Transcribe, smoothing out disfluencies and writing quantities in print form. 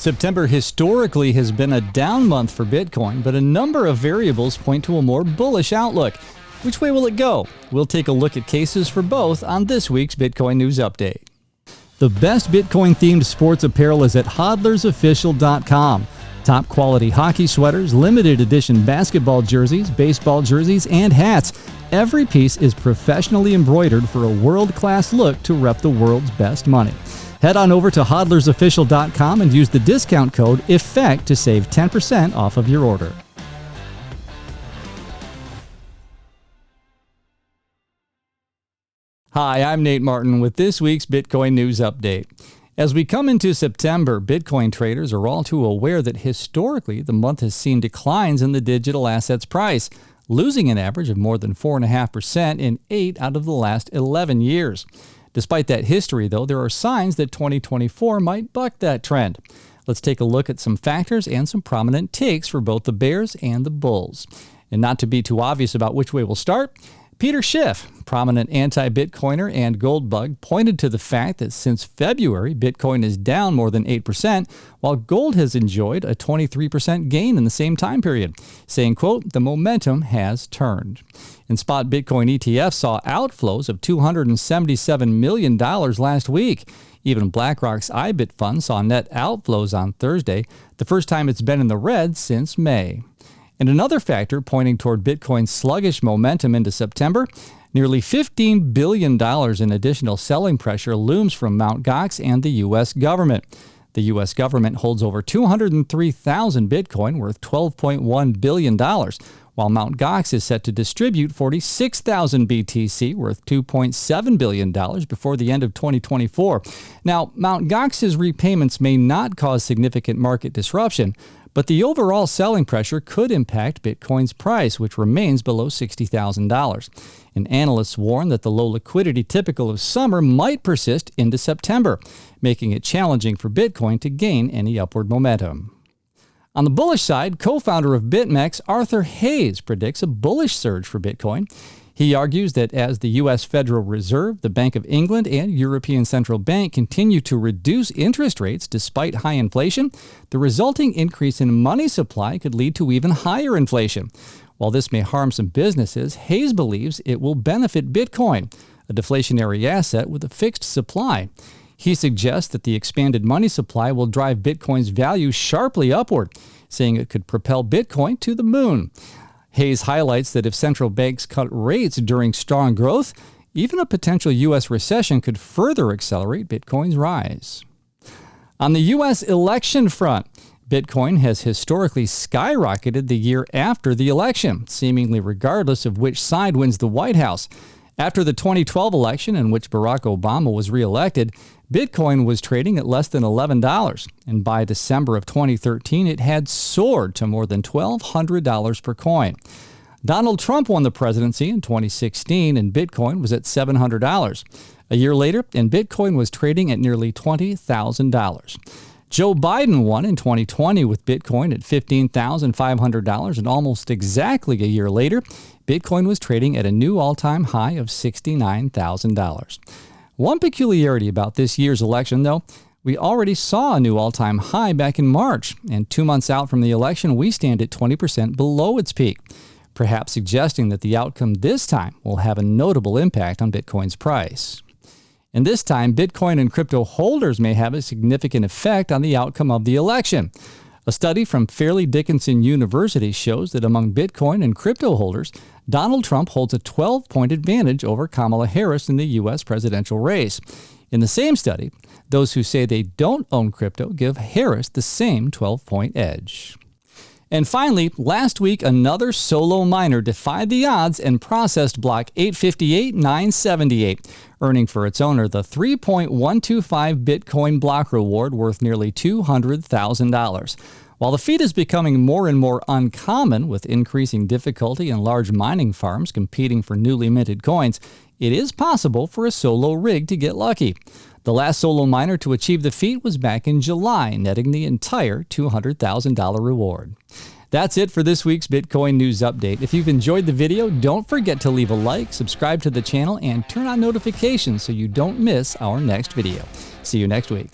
September historically has been a down month for Bitcoin, but a number of variables point to a more bullish outlook. Which way will it go? We'll take a look at cases for both on this week's Bitcoin News Update. The best Bitcoin-themed sports apparel is at hodlersofficial.com. Top quality hockey sweaters, limited edition basketball jerseys, baseball jerseys, and hats. Every piece is professionally embroidered for a world-class look to rep the world's best money. Head on over to hodlersofficial.com and use the discount code EFFECT to save 10% off of your order. Hi, I'm Nate Martin with this week's Bitcoin News Update. As we come into September, Bitcoin traders are all too aware that historically the month has seen declines in the digital assets price, losing an average of more than 4.5% in 8 out of the last 11 years. Despite that history, though, there are signs that 2024 might buck that trend. Let's take a look at some factors and some prominent takes for both the bears and the bulls. And not to be too obvious about which way we'll start, Peter Schiff, prominent anti-Bitcoiner and gold bug, pointed to the fact that since February, Bitcoin is down more than 8%, while gold has enjoyed a 23% gain in the same time period, saying, quote, "The momentum has turned." And spot Bitcoin ETFs saw outflows of $277 million last week. Even BlackRock's IBIT fund saw net outflows on Thursday, the first time it's been in the red since May. And another factor pointing toward Bitcoin's sluggish momentum into September, nearly $15 billion in additional selling pressure looms from Mt. Gox and the U.S. government. The U.S. government holds over 203,000 Bitcoin worth $12.1 billion, while Mt. Gox is set to distribute 46,000 BTC worth $2.7 billion before the end of 2024. Now, Mt. Gox's repayments may not cause significant market disruption, but the overall selling pressure could impact Bitcoin's price, which remains below $60,000. And analysts warn that the low liquidity typical of summer might persist into September, making it challenging for Bitcoin to gain any upward momentum. On the bullish side, co-founder of BitMEX, Arthur Hayes, predicts a bullish surge for Bitcoin. He argues that as the U.S. Federal Reserve, the Bank of England, and European Central Bank continue to reduce interest rates despite high inflation, the resulting increase in money supply could lead to even higher inflation. While this may harm some businesses, Hayes believes it will benefit Bitcoin, a deflationary asset with a fixed supply. He suggests that the expanded money supply will drive Bitcoin's value sharply upward, saying it could propel Bitcoin to the moon. Hayes highlights that if central banks cut rates during strong growth, even a potential U.S. recession could further accelerate Bitcoin's rise. On the U.S. election front, Bitcoin has historically skyrocketed the year after the election, seemingly regardless of which side wins the White House. After the 2012 election, in which Barack Obama was reelected, Bitcoin was trading at less than $11, and by December of 2013, it had soared to more than $1,200 per coin. Donald Trump won the presidency in 2016, and Bitcoin was at $700. A year later, and Bitcoin was trading at nearly $20,000. Joe Biden won in 2020 with Bitcoin at $15,500, and almost exactly a year later, Bitcoin was trading at a new all-time high of $69,000. One peculiarity about this year's election, though, we already saw a new all-time high back in March, and 2 months out from the election, we stand at 20% below its peak, perhaps suggesting that the outcome this time will have a notable impact on Bitcoin's price. And this time, Bitcoin and crypto holders may have a significant effect on the outcome of the election. A study from Fairleigh Dickinson University shows that among Bitcoin and crypto holders, Donald Trump holds a 12-point advantage over Kamala Harris in the U.S. presidential race. In the same study, those who say they don't own crypto give Harris the same 12-point edge. And finally, last week, another solo miner defied the odds and processed block 858,978, earning for its owner the 3.125 Bitcoin block reward worth nearly $200,000. While the feat is becoming more and more uncommon with increasing difficulty and large mining farms competing for newly minted coins, it is possible for a solo rig to get lucky. The last solo miner to achieve the feat was back in July, netting the entire $200,000 reward. That's it for this week's Bitcoin News Update. If you've enjoyed the video, don't forget to leave a like, subscribe to the channel, and turn on notifications so you don't miss our next video. See you next week.